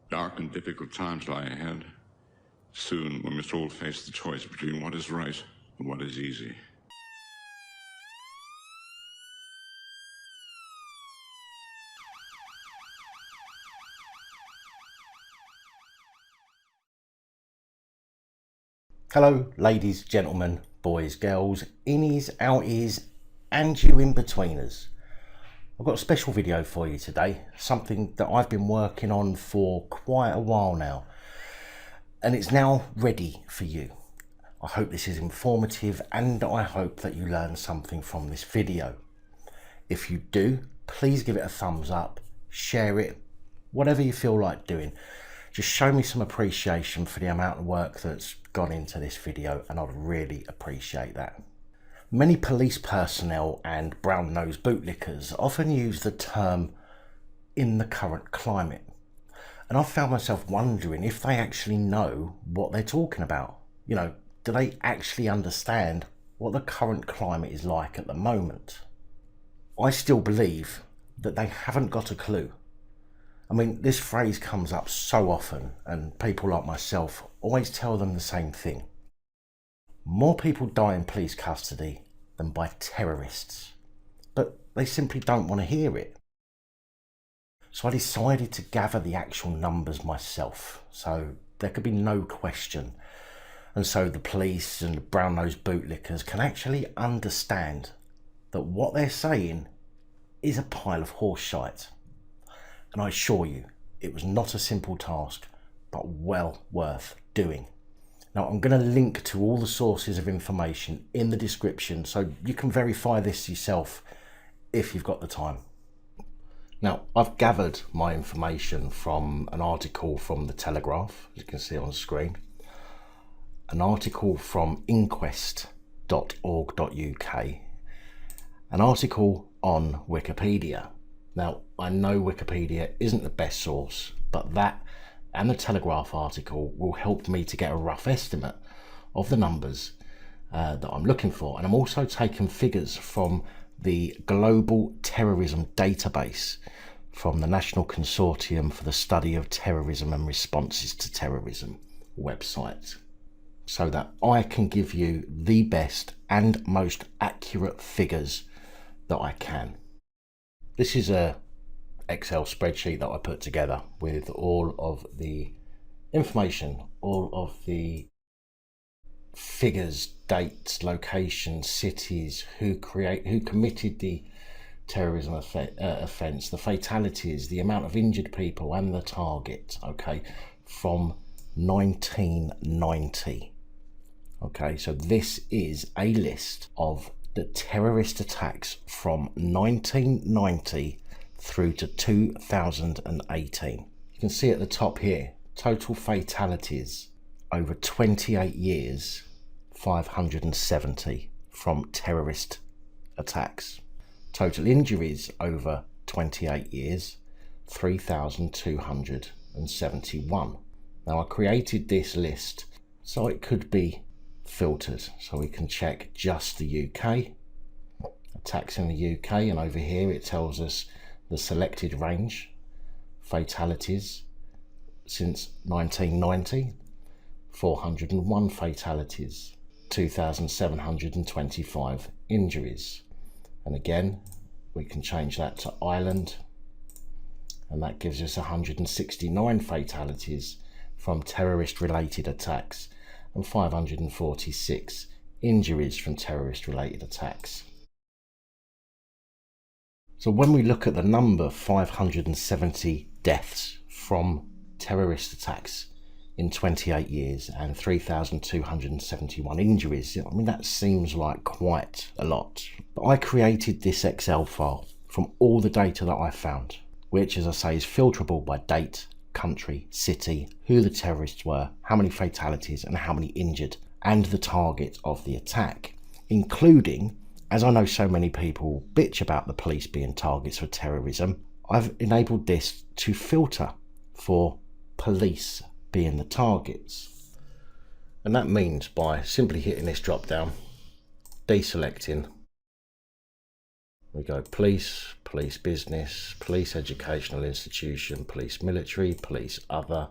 Dark and difficult times lie ahead. Soon we must all face the choice between what is right and what is easy. Hello, ladies, gentlemen, boys, girls, innies, outies, and you in-betweeners. I've got a special video for you today, something that I've been working on for quite a while now, and it's now ready for you. I hope this is informative, and I hope that you learn something from this video. If you do, please give it a thumbs up, share it, whatever you feel like doing. Just show me some appreciation for the amount of work that's gone into this video, and I'd really appreciate that. Many police personnel and brown-nosed bootlickers often use the term "in the current climate", and I've found myself wondering if they actually know what they're talking about. You know, do they actually understand what the current climate is like at the moment? I still believe that they haven't got a clue. I mean, this phrase comes up so often, and people like myself always tell them the same thing. More people die in police custody than by terrorists, but they simply don't want to hear it. So I decided to gather the actual numbers myself, so there could be no question, and so the police and the brown-nosed bootlickers can actually understand that what they're saying is a pile of horse shite. And I assure you, it was not a simple task, but well worth doing. Now, I'm going to link to all the sources of information in the description, so you can verify this yourself if you've got the time. Now, I've gathered my information from an article from the Telegraph, as you can see on screen, an article from inquest.org.uk, an article on Wikipedia. Now, I know Wikipedia isn't the best source, but that and the Telegraph article will help me to get a rough estimate of the numbers that I'm looking for. And I'm also taking figures from the Global Terrorism Database from the National Consortium for the Study of Terrorism and Responses to Terrorism website, so that I can give you the best and most accurate figures that I can. This is a Excel spreadsheet that I put together with all of the information, all of the figures, dates, locations, cities, who committed the terrorism offence, the fatalities, the amount of injured people, and the target, okay, from 1990. Okay, so this is a list of the terrorist attacks from 1990 through to 2018. You can see at the top here, total fatalities over 28 years, 570 from terrorist attacks. Total injuries over 28 years, 3,271. Now, I created this list so it could be filtered, so we can check just the UK, attacks in the UK, and over here it tells us the selected range, fatalities since 1990, 401 fatalities, 2,725 injuries. And again, we can change that to Ireland, and that gives us 169 fatalities from terrorist-related attacks and 546 injuries from terrorist-related attacks. So when we look at the number 570 deaths from terrorist attacks in 28 years and 3,271 injuries, I mean, that seems like quite a lot. But I created this Excel file from all the data that I found, which, as I say, is filterable by date, country, city, who the terrorists were, how many fatalities and how many injured, and the target of the attack, including, as I know so many people bitch about the police being targets for terrorism, I've enabled this to filter for police being the targets. And that means by simply hitting this drop down, deselecting, we go police, police business, police educational institution, police military, police other,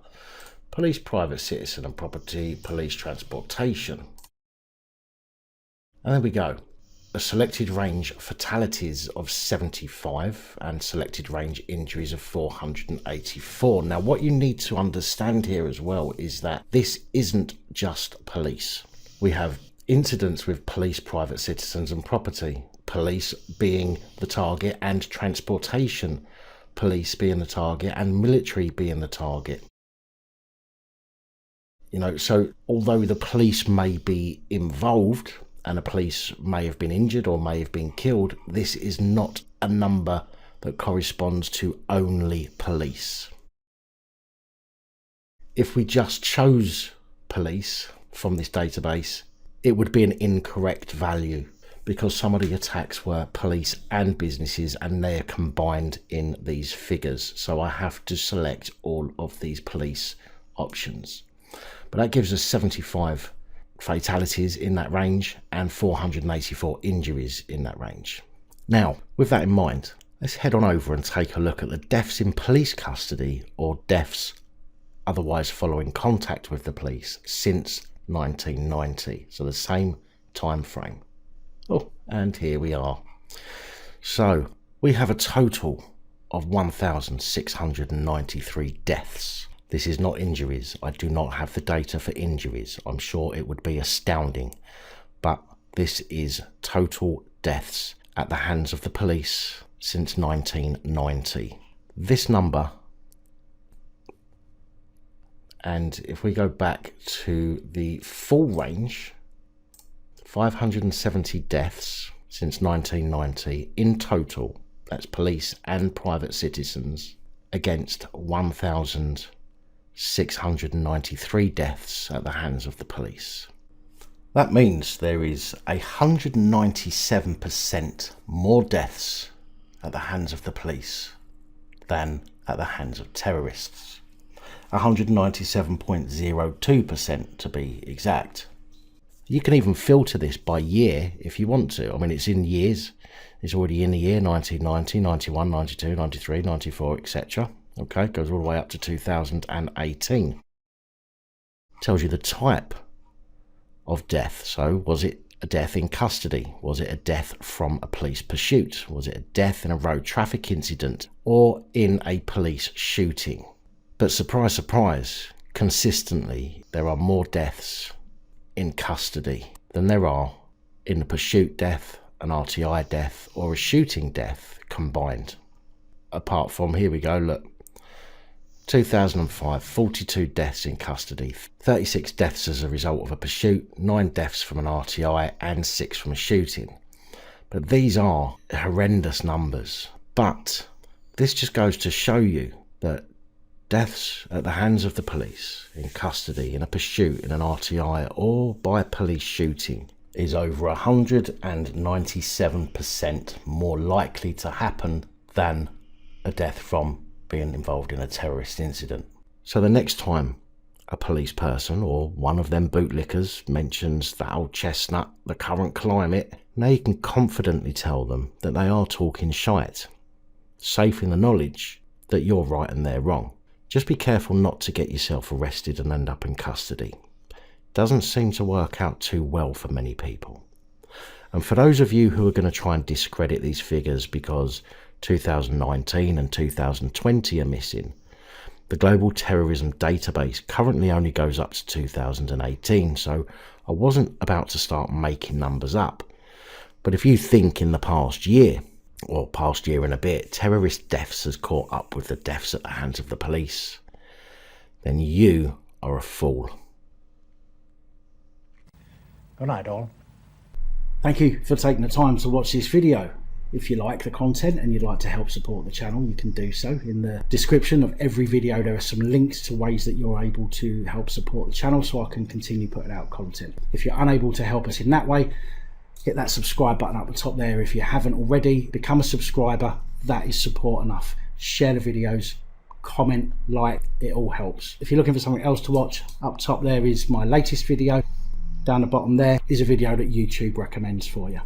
police private citizen and property, police transportation. And there we go. A selected range fatalities of 75 and selected range injuries of 484. Now what you need to understand here as well is that this isn't just police. We have incidents with police, private citizens and property, police being the target and transportation, police being the target and military being the target. You know, so although the police may be involved and the police may have been injured or may have been killed, this is not a number that corresponds to only police. If we just chose police from this database, it would be an incorrect value because some of the attacks were police and businesses and they're combined in these figures. So I have to select all of these police options. But that gives us 75 fatalities in that range and 484 injuries in that range. Now, with that in mind, let's head on over and take a look at the deaths in police custody or deaths otherwise following contact with the police since 1990. So the same time frame. Oh, and here we are. So we have a total of 1,693 deaths. This is not injuries. I do not have the data for injuries. I'm sure it would be astounding, but this is total deaths at the hands of the police since 1990. This number, and if we go back to the full range, 570 deaths since 1990 in total, that's police and private citizens, against 1,693 deaths at the hands of the police. That means there is 197% more deaths at the hands of the police than at the hands of terrorists. 197.02% to be exact. You can even filter this by year if you want to. I mean, it's in years. It's already in the year 1990, 91, 92, 93, 94, etc. Okay, goes all the way up to 2018. Tells you the type of death. So was it a death in custody? Was it a death from a police pursuit? Was it a death in a road traffic incident or in a police shooting? But surprise, surprise, consistently there are more deaths in custody than there are in a pursuit death, an RTI death or a shooting death combined. Apart from, here we go, look, 2005, 42 deaths in custody, 36 deaths as a result of a pursuit, 9 deaths from an RTI and 6 from a shooting. But these are horrendous numbers. But this just goes to show you that deaths at the hands of the police, in custody, in a pursuit, in an RTI or by police shooting is over 197% more likely to happen than a death from being involved in a terrorist incident. So the next time a police person or one of them bootlickers mentions that old chestnut, the current climate, now you can confidently tell them that they are talking shite, safe in the knowledge that you're right and they're wrong. Just be careful not to get yourself arrested and end up in custody. Doesn't seem to work out too well for many people. And for those of you who are going to try and discredit these figures because 2019 and 2020 are missing, the Global Terrorism Database currently only goes up to 2018, so I wasn't about to start making numbers up. But if you think in the past year, or past year and a bit, terrorist deaths has caught up with the deaths at the hands of the police, then you are a fool. Good night, all. Thank you for taking the time to watch this video. If you like the content and you'd like to help support the channel, you can do so. In the description of every video there are some links to ways that you're able to help support the channel so I can continue putting out content. If you're unable to help us in that way, hit that subscribe button up the top there. If you haven't already, become a subscriber. That is support enough. Share the videos, comment, like, it all helps. If you're looking for something else to watch, up top there is my latest video. Down the bottom there is a video that YouTube recommends for you.